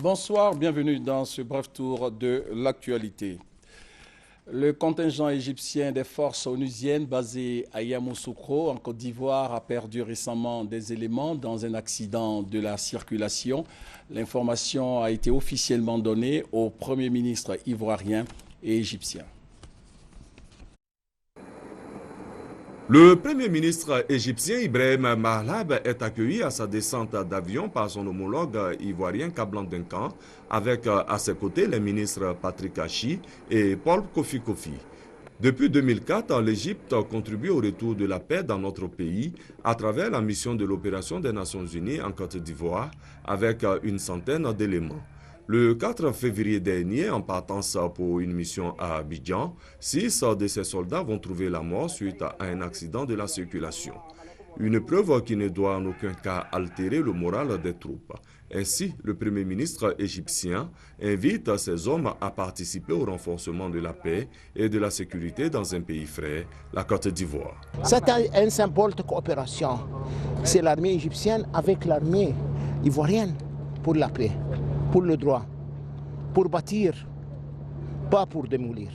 Bonsoir, bienvenue dans ce bref tour de l'actualité. Le contingent égyptien des forces onusiennes basé à Yamoussoukro, en Côte d'Ivoire, a perdu récemment des éléments dans un accident de la circulation. L'information a été officiellement donnée au Premier ministre ivoirien et égyptien. Le Premier ministre égyptien Ibrahim Mahlab est accueilli à sa descente d'avion par son homologue ivoirien Kablan Duncan, avec à ses côtés les ministres Patrick Hachi et Paul Kofi Kofi. Depuis 2004, l'Égypte contribue au retour de la paix dans notre pays à travers la mission de l'opération des Nations Unies en Côte d'Ivoire avec une centaine d'éléments. Le 4 février dernier, en partance pour une mission à Abidjan, 6 de ces soldats vont trouver la mort suite à un accident de la circulation. Une preuve qui ne doit en aucun cas altérer le moral des troupes. Ainsi, le Premier ministre égyptien invite ces hommes à participer au renforcement de la paix et de la sécurité dans un pays frère, la Côte d'Ivoire. C'est un symbole de coopération. C'est l'armée égyptienne avec l'armée ivoirienne pour la paix, pour le droit, pour bâtir, pas pour démolir.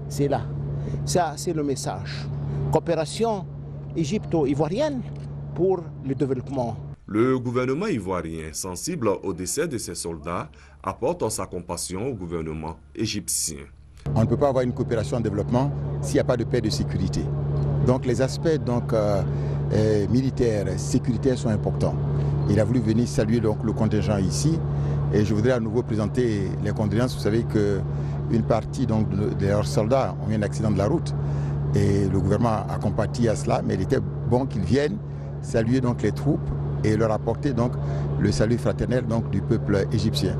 C'est là. Ça, c'est le message. Coopération égypto-ivoirienne pour le développement. Le gouvernement ivoirien, sensible au décès de ses soldats, apporte sa compassion au gouvernement égyptien. On ne peut pas avoir une coopération en développement s'il n'y a pas de paix et de sécurité. Donc les aspects militaires, sécuritaires sont importants. Il a voulu venir saluer donc, le contingent ici. Et je voudrais à nouveau présenter les condoléances. Vous savez qu'une partie donc, de leurs soldats ont eu un accident de la route. Et le gouvernement a compati à cela, mais il était bon qu'ils viennent saluer donc, les troupes et leur apporter donc, le salut fraternel donc, du peuple égyptien.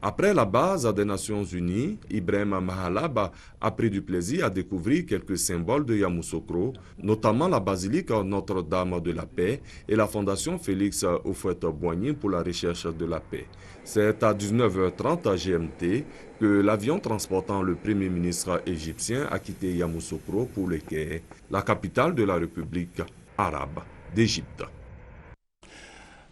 Après la base des Nations Unies, Ibrahim Mahlab a pris du plaisir à découvrir quelques symboles de Yamoussoukro, notamment la basilique Notre-Dame de la Paix et la fondation Félix Houphouët-Boigny pour la recherche de la paix. C'est à 19h30 GMT que l'avion transportant le Premier ministre égyptien a quitté Yamoussoukro pour le Caire, la capitale de la République arabe d'Égypte.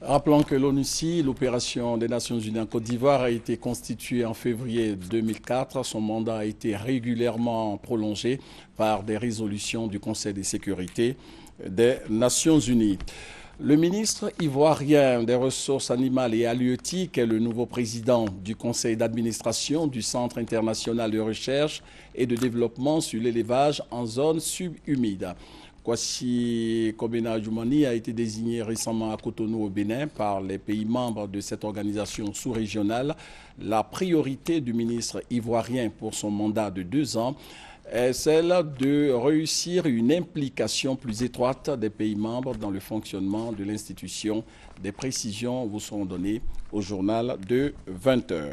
Rappelons que l'ONUCI, l'opération des Nations Unies en Côte d'Ivoire, a été constituée en février 2004. Son mandat a été régulièrement prolongé par des résolutions du Conseil de sécurité des Nations Unies. Le ministre ivoirien des Ressources animales et halieutiques est le nouveau président du conseil d'administration du Centre international de recherche et de développement sur l'élevage en zone subhumide. Kwasi Kobena Djoumani a été désigné récemment à Cotonou au Bénin par les pays membres de cette organisation sous-régionale. La priorité du ministre ivoirien pour son mandat de 2 ans est celle de réussir une implication plus étroite des pays membres dans le fonctionnement de l'institution. Des précisions vous seront données au journal de 20h.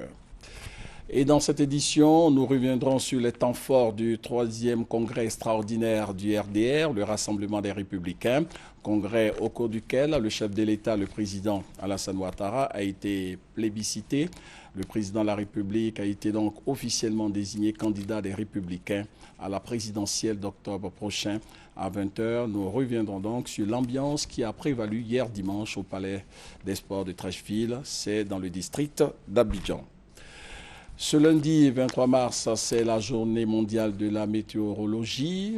Et dans cette édition, nous reviendrons sur les temps forts du 3e congrès extraordinaire du RDR, le Rassemblement des Républicains, congrès au cours duquel le chef de l'État, le président Alassane Ouattara, a été plébiscité. Le président de la République a été donc officiellement désigné candidat des Républicains à la présidentielle d'octobre prochain à 20h. Nous reviendrons donc sur l'ambiance qui a prévalu hier dimanche au Palais des Sports de Trècheville, c'est dans le district d'Abidjan. Ce lundi 23 mars, c'est la journée mondiale de la météorologie.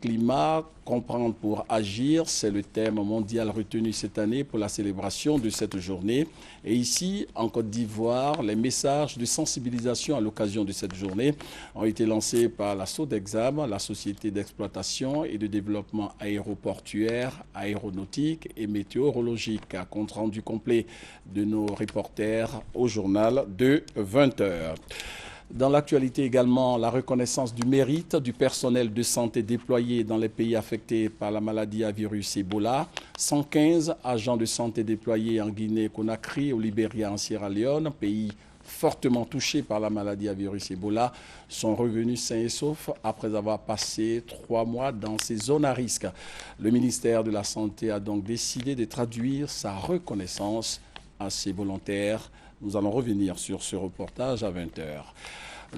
Climat, comprendre pour agir, c'est le thème mondial retenu cette année pour la célébration de cette journée. Et ici, en Côte d'Ivoire, les messages de sensibilisation à l'occasion de cette journée ont été lancés par la SODEXAM, la Société d'exploitation et de développement aéroportuaire, aéronautique et météorologique. Compte rendu complet de nos reporters au journal de 20h. Dans l'actualité également, la reconnaissance du mérite du personnel de santé déployé dans les pays affectés par la maladie à virus Ebola. 115 agents de santé déployés en Guinée-Conakry, au Libéria, en Sierra Leone, pays fortement touchés par la maladie à virus Ebola, sont revenus sains et saufs après avoir passé 3 mois dans ces zones à risque. Le ministère de la Santé a donc décidé de traduire sa reconnaissance à ces volontaires. Nous allons revenir sur ce reportage à 20h.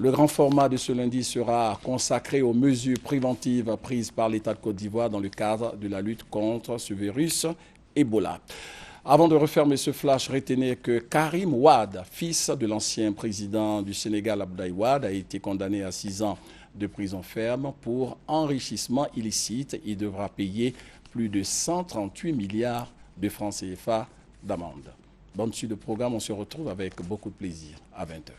Le grand format de ce lundi sera consacré aux mesures préventives prises par l'État de Côte d'Ivoire dans le cadre de la lutte contre ce virus Ebola. Avant de refermer ce flash, retenez que Karim Wade, fils de l'ancien président du Sénégal Abdoulaye Wade, a été condamné à 6 ans de prison ferme pour enrichissement illicite. Il devra payer plus de 138 milliards de francs CFA d'amende. Bonne suite de programme, on se retrouve avec beaucoup de plaisir à 20h.